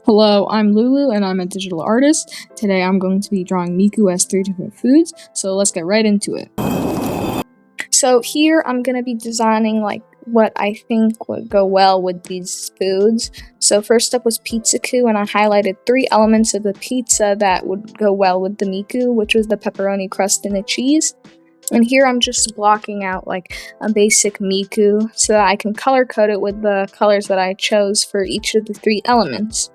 Hello, I'm Lulu and I'm a digital artist. Today I'm going to be drawing Miku as 3 different foods, so let's get right into it. So here I'm going to be designing what I think would go well with these foods. So first up was pizzaku, and I highlighted 3 elements of the pizza that would go well with the Miku, which was the pepperoni crust and the cheese. And here I'm just blocking out a basic Miku so that I can color code it with the colors that I chose for each of the 3 elements.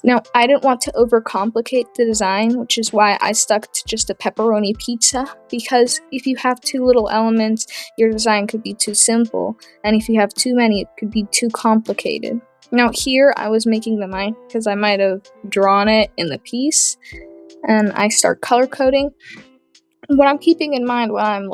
Now, I didn't want to overcomplicate the design, which is why I stuck to just a pepperoni pizza, because if you have too little elements, your design could be too simple, and if you have too many, it could be too complicated. Now here, I was making the mic because I might have drawn it in the piece, and I start color coding. What I'm keeping in mind when I'm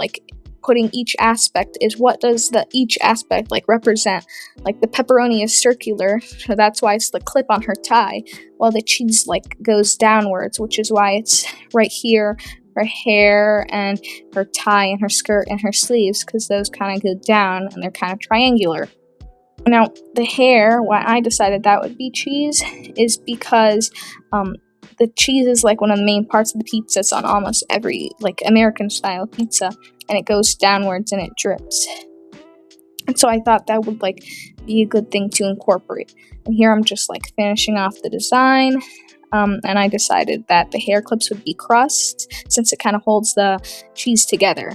putting each aspect is what does each aspect represent. The pepperoni is circular, so that's why it's the clip on her tie, while the cheese goes downwards, which is why it's right here, her hair and her tie and her skirt and her sleeves, because those kind of go down and they're kind of triangular. Now the hair, why I decided that would be cheese, is because the cheese is one of the main parts of the pizza. It's on almost every American style pizza, and it goes downwards and it drips. And so I thought that would be a good thing to incorporate. And here I'm just finishing off the design, and I decided that the hair clips would be crust since it kind of holds the cheese together.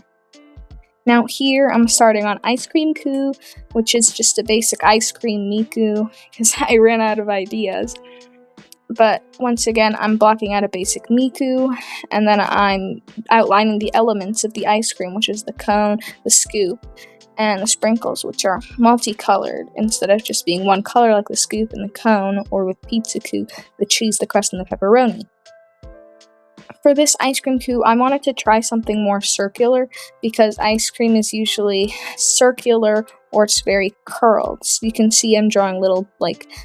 Now here I'm starting on ice cream ku, which is just a basic ice cream Miku because I ran out of ideas. But once again, I'm blocking out a basic Miku, and then I'm outlining the elements of the ice cream, which is the cone, the scoop, and the sprinkles, which are multicolored instead of just being one color like the scoop and the cone, or with pizzaku, the cheese, the crust, and the pepperoni. For this ice cream ku, I wanted to try something more circular because ice cream is usually circular or it's very curled. So you can see I'm drawing little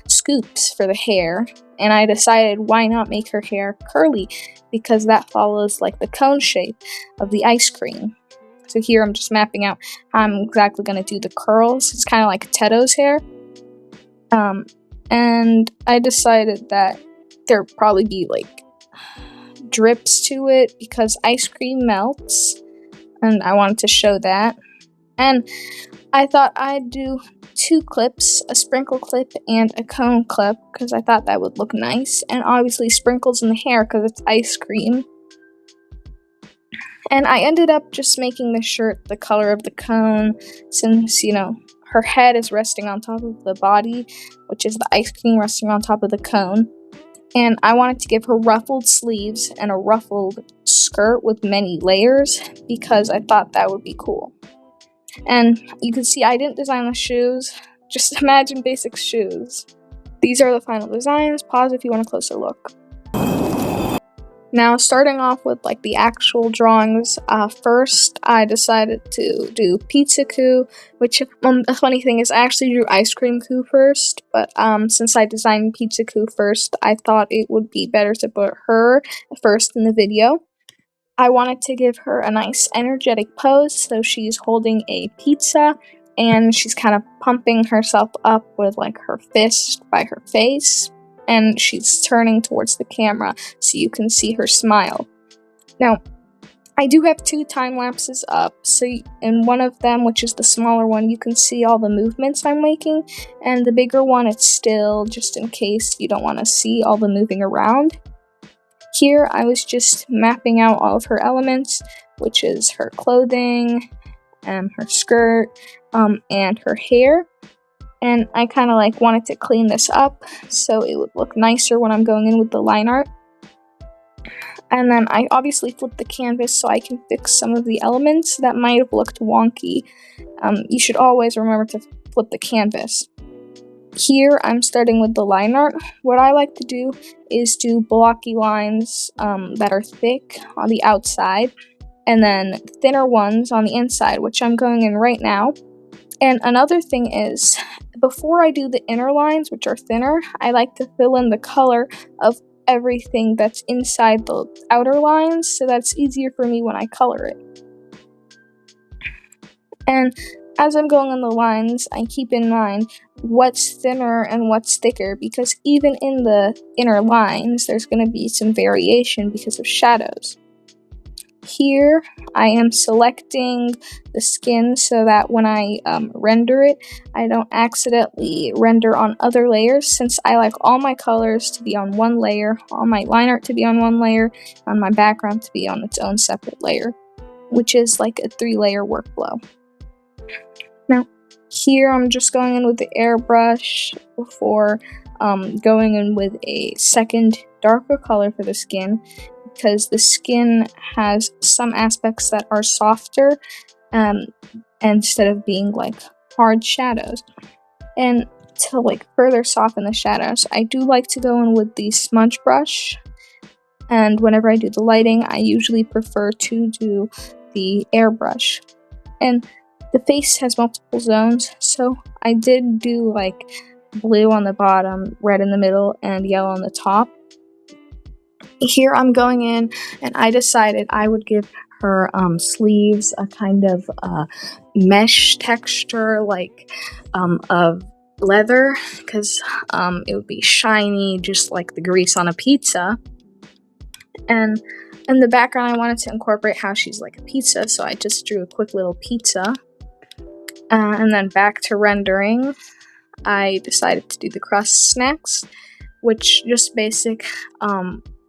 scoops for the hair, and I decided why not make her hair curly because that follows the cone shape of the ice cream. So here I'm just mapping out how I'm exactly going to do the curls. It's kind of like Teto's hair. And I decided that there'd probably be drips to it because ice cream melts, and I wanted to show that. And I thought I'd do 2 clips, a sprinkle clip and a cone clip, because I thought that would look nice, and obviously sprinkles in the hair because it's ice cream. And I ended up just making the shirt the color of the cone since, her head is resting on top of the body, which is the ice cream resting on top of the cone. And I wanted to give her ruffled sleeves and a ruffled skirt with many layers because I thought that would be cool. And you can see I didn't design the shoes, just imagine basic shoes. These are the final designs. Pause if you want a closer look. Now, starting off with the actual drawings, first I decided to do pizzaku, which the funny thing is I actually drew ice cream ku first, but since I designed pizzaku first, I thought it would be better to put her first in the video. I wanted to give her a nice energetic pose, so she's holding a pizza, and she's kind of pumping herself up with her fist by her face, and she's turning towards the camera so you can see her smile. Now, I do have 2 time lapses up, so in one of them, which is the smaller one, you can see all the movements I'm making, and the bigger one, it's still just in case you don't want to see all the moving around. Here, I was just mapping out all of her elements, which is her clothing, her skirt, and her hair. And I kind of wanted to clean this up so it would look nicer when I'm going in with the line art. And then I obviously flipped the canvas so I can fix some of the elements that might have looked wonky. You should always remember to flip the canvas. Here I'm starting with the line art. What I like to do is do blocky lines that are thick on the outside, and then thinner ones on the inside, which I'm going in right now. And another thing is, before I do the inner lines, which are thinner, I like to fill in the color of everything that's inside the outer lines, so that's easier for me when I color it. And as I'm going on the lines, I keep in mind what's thinner and what's thicker, because even in the inner lines, there's going to be some variation because of shadows. Here, I am selecting the skin so that when I render it, I don't accidentally render on other layers, since I like all my colors to be on one layer, all my line art to be on one layer, and my background to be on its own separate layer, which is like a 3-layer workflow. Now, here I'm just going in with the airbrush before going in with a second darker color for the skin, because the skin has some aspects that are softer instead of being like hard shadows. And to like further soften the shadows, I do like to go in with the smudge brush, and whenever I do the lighting, I usually prefer to do the airbrush. And the face has multiple zones, so I did do like blue on the bottom, red in the middle, and yellow on the top. Here I'm going in, and I decided I would give her sleeves a kind of mesh texture, like of leather, because it would be shiny, just like the grease on a pizza. And in the background, I wanted to incorporate how she's like a pizza, so I just drew a quick little pizza. And then back to rendering, I decided to do the crust snacks, which just basic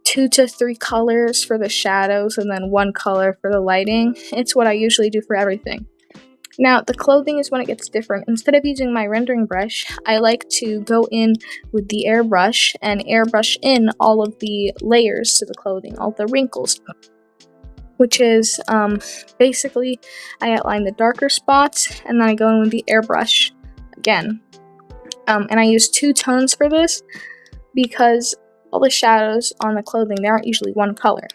2 to 3 colors for the shadows and then 1 color for the lighting. It's what I usually do for everything. Now, the clothing is when it gets different. Instead of using my rendering brush, I like to go in with the airbrush and airbrush in all of the layers to the clothing, all the wrinkles. Which is basically I outline the darker spots and then I go in with the airbrush again. And I use 2 tones for this because all the shadows on the clothing, they aren't usually one color.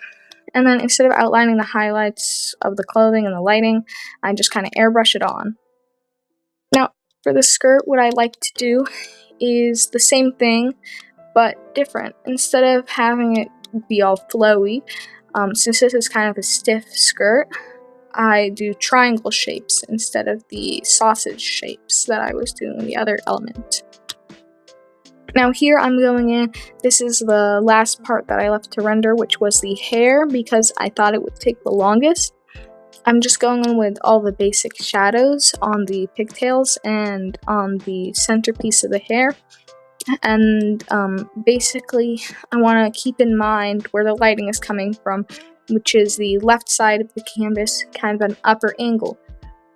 And then instead of outlining the highlights of the clothing and the lighting, I just kind of airbrush it on. Now, for the skirt, what I like to do is the same thing, but different. Instead of having it be all flowy, since this is kind of a stiff skirt, I do triangle shapes instead of the sausage shapes that I was doing in the other element. Now here I'm going in, this is the last part that I left to render, which was the hair, because I thought it would take the longest. I'm just going in with all the basic shadows on the pigtails and on the centerpiece of the hair. And basically, I want to keep in mind where the lighting is coming from, which is the left side of the canvas, kind of an upper angle,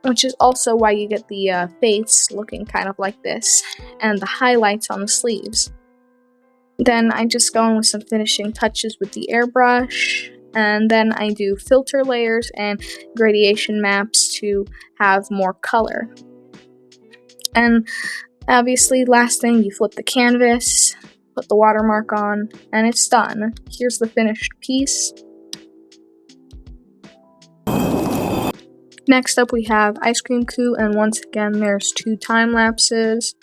which is also why you get the face looking kind of like this, and the highlights on the sleeves. Then I just go in with some finishing touches with the airbrush, and then I do filter layers and gradation maps to have more color. And obviously, last thing, you flip the canvas, put the watermark on, and it's done. Here's the finished piece. Next up, we have Ice Cream Coup, and once again, there's 2 time lapses.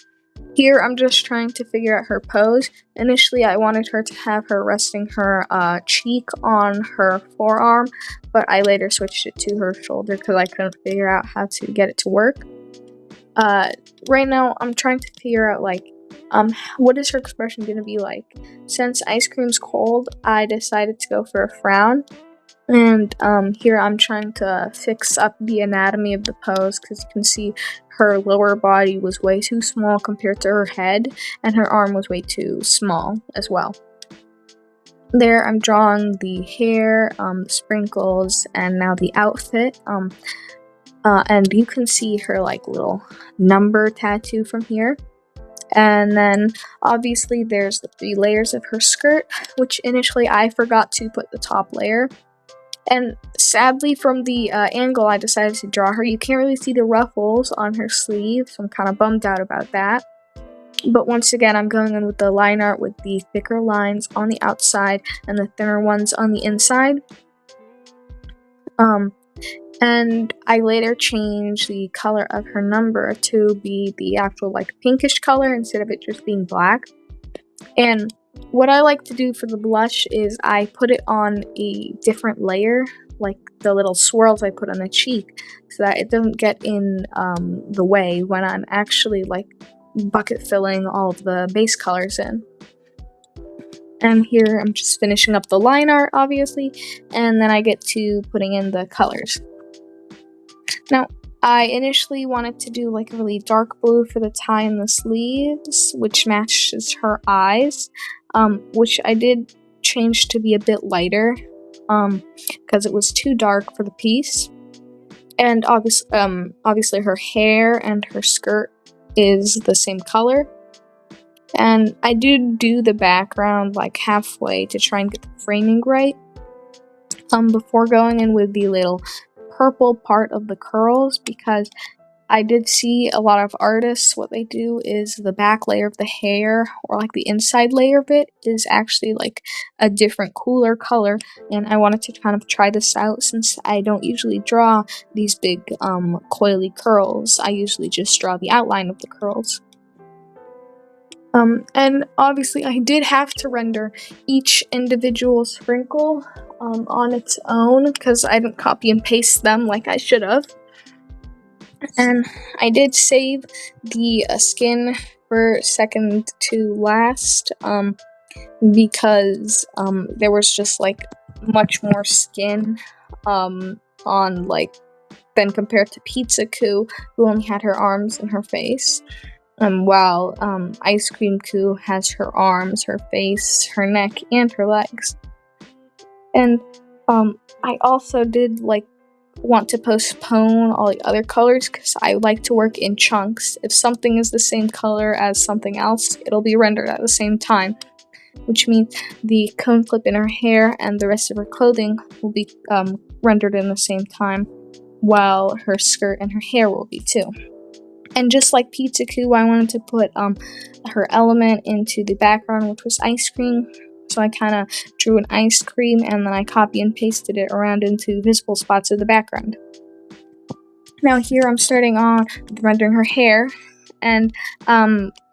Here, I'm just trying to figure out her pose. Initially, I wanted her to have her resting her cheek on her forearm, but I later switched it to her shoulder because I couldn't figure out how to get it to work. Right now, I'm trying to figure out, like, what is her expression going to be like? Since ice cream's cold, I decided to go for a frown. And here I'm trying to fix up the anatomy of the pose, because you can see her lower body was way too small compared to her head, and her arm was way too small as well. There I'm drawing the hair, the sprinkles, and now the outfit. And you can see her like little number tattoo from here. And then obviously there's the 3 layers of her skirt, which initially I forgot to put the top layer. And sadly, from the angle I decided to draw her, you can't really see the ruffles on her sleeve, so I'm kind of bummed out about that. But once again, I'm going in with the line art with the thicker lines on the outside and the thinner ones on the inside. And I later changed the color of her number to be the actual like pinkish color instead of it just being black. And what I like to do for the blush is I put it on a different layer, like the little swirls I put on the cheek, so that it doesn't get in the way when I'm actually like bucket filling all of the base colors in. And here I'm just finishing up the line art, obviously, and then I get to putting in the colors. Now, I initially wanted to do like a really dark blue for the tie and the sleeves, which matches her eyes, which I did change to be a bit lighter, because it was too dark for the piece. And obviously her hair and her skirt is the same color. And I did do the background like halfway to try and get the framing right, before going in with the little purple part of the curls, because I did see a lot of artists, what they do is the back layer of the hair, or like the inside layer of it, is actually like a different cooler color, and I wanted to kind of try this out since I don't usually draw these big coily curls. I usually just draw the outline of the curls. And obviously I did have to render each individual sprinkle on its own, because I didn't copy and paste them like I should have. And I did save the skin for second to last, because there was just like much more skin on like than compared to Pizza Coo, who only had her arms and her face. While Ice Cream Coo has her arms, her face, her neck, and her legs. And I also did like want to postpone all the other colors because I like to work in chunks. If something is the same color as something else, it'll be rendered at the same time, which means the cone clip in her hair and the rest of her clothing will be rendered in the same time, while her skirt and her hair will be too. And just like Pizza Coo, I wanted to put her element into the background, which was ice cream. So I kind of drew an ice cream, and then I copy and pasted it around into visible spots of the background. Now here I'm starting on rendering her hair, and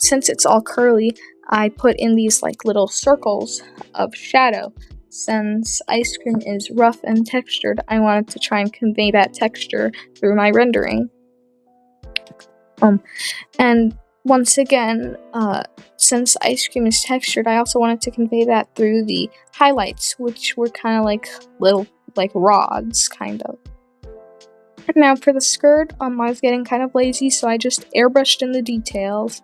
since it's all curly, I put in these like little circles of shadow. Since ice cream is rough and textured, I wanted to try and convey that texture through my rendering. And once again, since ice cream is textured, I also wanted to convey that through the highlights, which were kind of like little like rods, kind of. And now for the skirt, I was getting kind of lazy, so I just airbrushed in the details.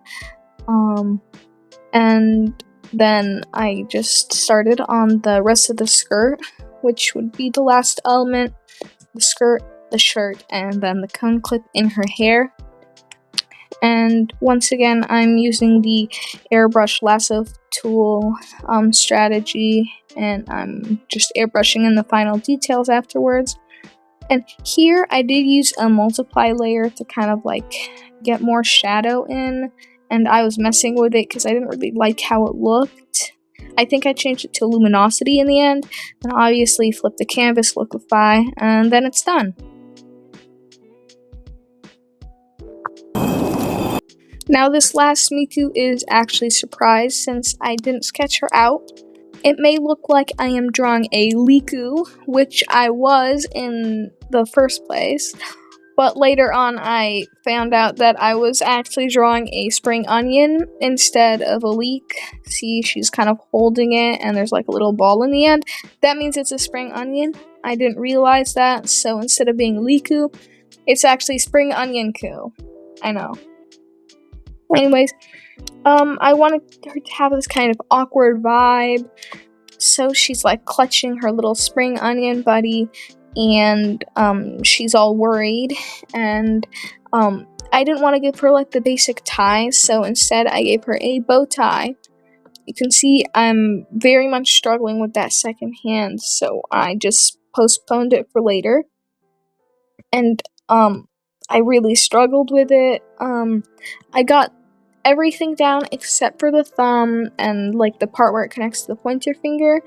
And then I just started on the rest of the skirt, which would be the last element, the skirt, the shirt, and then the cone clip in her hair. And once again, I'm using the airbrush lasso tool strategy, and I'm just airbrushing in the final details afterwards. And here I did use a multiply layer to kind of like get more shadow in, and I was messing with it because I didn't really like how it looked. I think I changed it to luminosity in the end, and obviously flip the canvas, liquefy, and then it's done. Now this last Miku is actually surprised since I didn't sketch her out. It may look like I am drawing a Liku, which I was in the first place, but later on I found out that I was actually drawing a spring onion instead of a leek. See, she's kind of holding it and there's like a little ball in the end. That means it's a spring onion. I didn't realize that, so instead of being Liku, it's actually spring onion Coo. I know. Anyways, I wanted her to have this kind of awkward vibe, so she's like clutching her little spring onion buddy, and she's all worried, and I didn't want to give her like the basic tie, so instead I gave her a bow tie. You can see I'm very much struggling with that second hand, so I just postponed it for later, and I really struggled with it. I got everything down except for the thumb and like the part where it connects to the pointer finger,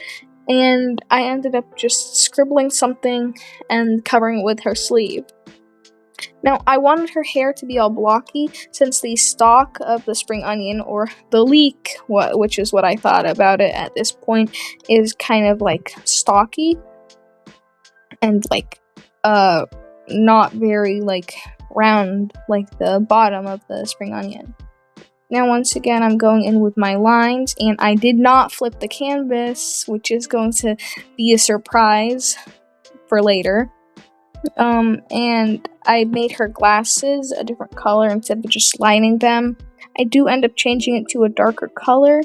and I ended up just scribbling something and covering it with her sleeve. Now, I wanted her hair to be all blocky since the stalk of the spring onion, or the leek, which is what I thought about it at this point, is kind of like stocky and like not very like round like the bottom of the spring onion. Now once again I'm going in with my lines, and I did not flip the canvas, which is going to be a surprise for later. And I made her glasses a different color instead of just lining them. I do end up changing it to a darker color,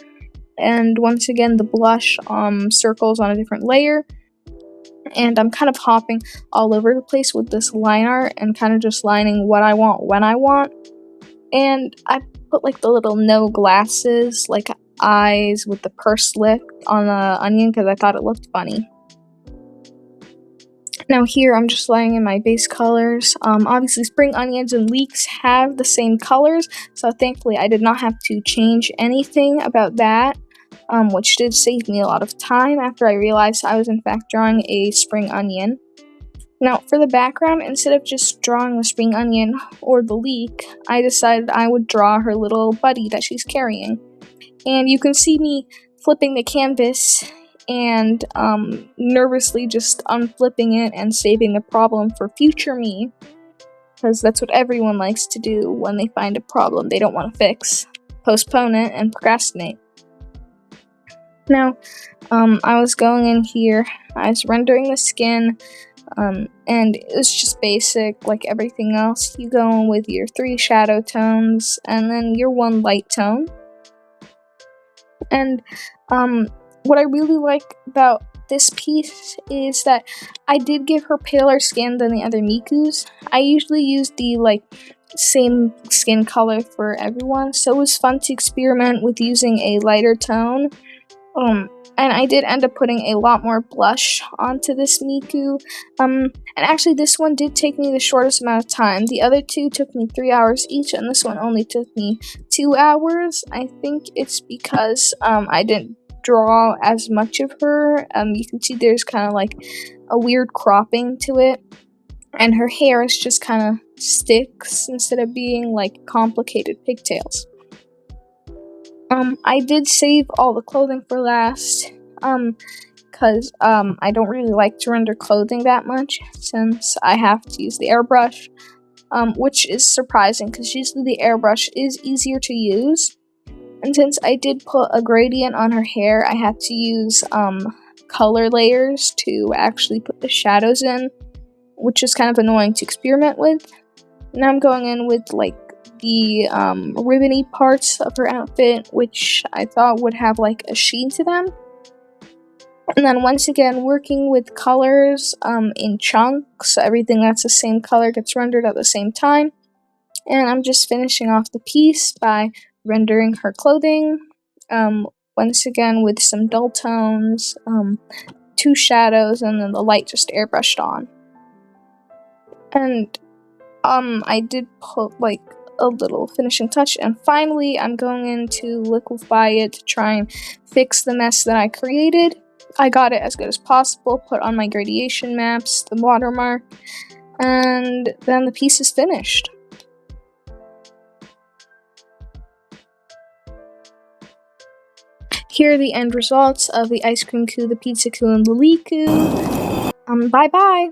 and once again the blush circles on a different layer. And I'm kind of hopping all over the place with this line art and kind of just lining what I want when I want. And I put like the little no glasses, like eyes with the pursed lip on the onion because I thought it looked funny. Now here I'm just laying in my base colors. Obviously spring onions and leeks have the same colors, so thankfully I did not have to change anything about that. Which did save me a lot of time after I realized I was in fact drawing a spring onion. Now, for the background, instead of just drawing the spring onion or the leek, I decided I would draw her little buddy that she's carrying. And you can see me flipping the canvas and nervously just unflipping it and saving the problem for future me, because that's what everyone likes to do when they find a problem they don't want to fix. Postpone it and procrastinate. Now, I was going in here, I was rendering the skin, and it was just basic, like everything else. You go in with your 3 shadow tones, and then your 1 light tone. And, what I really like about this piece is that I did give her paler skin than the other Mikus. I usually use the, same skin color for everyone, so it was fun to experiment with using a lighter tone. And I did end up putting a lot more blush onto this Miku. And actually this one did take me the shortest amount of time. The other 2 took me 3 hours each, and this one only took me 2 hours. I think it's because I didn't draw as much of her. You can see there's kind of like a weird cropping to it. And her hair is just kind of sticks instead of being like complicated pigtails. I did save all the clothing for last, because I don't really like to render clothing that much, since I have to use the airbrush, which is surprising, because usually the airbrush is easier to use, and since I did put a gradient on her hair, I had to use, color layers to actually put the shadows in, which is kind of annoying to experiment with. Now I'm going in with, the ribbony parts of her outfit, which I thought would have like a sheen to them. And then once again working with colors in chunks, so everything that's the same color gets rendered at the same time. And I'm just finishing off the piece by rendering her clothing, once again with some dull tones, 2 shadows, and then the light just airbrushed on. And I did put a little finishing touch, and finally I'm going in to liquefy it to try and fix the mess that I created. I got it as good as possible, put on my gradation maps, the watermark, and then the piece is finished. Here are the end results of the ice cream coup, the pizza coup, and the leek coup. Bye bye!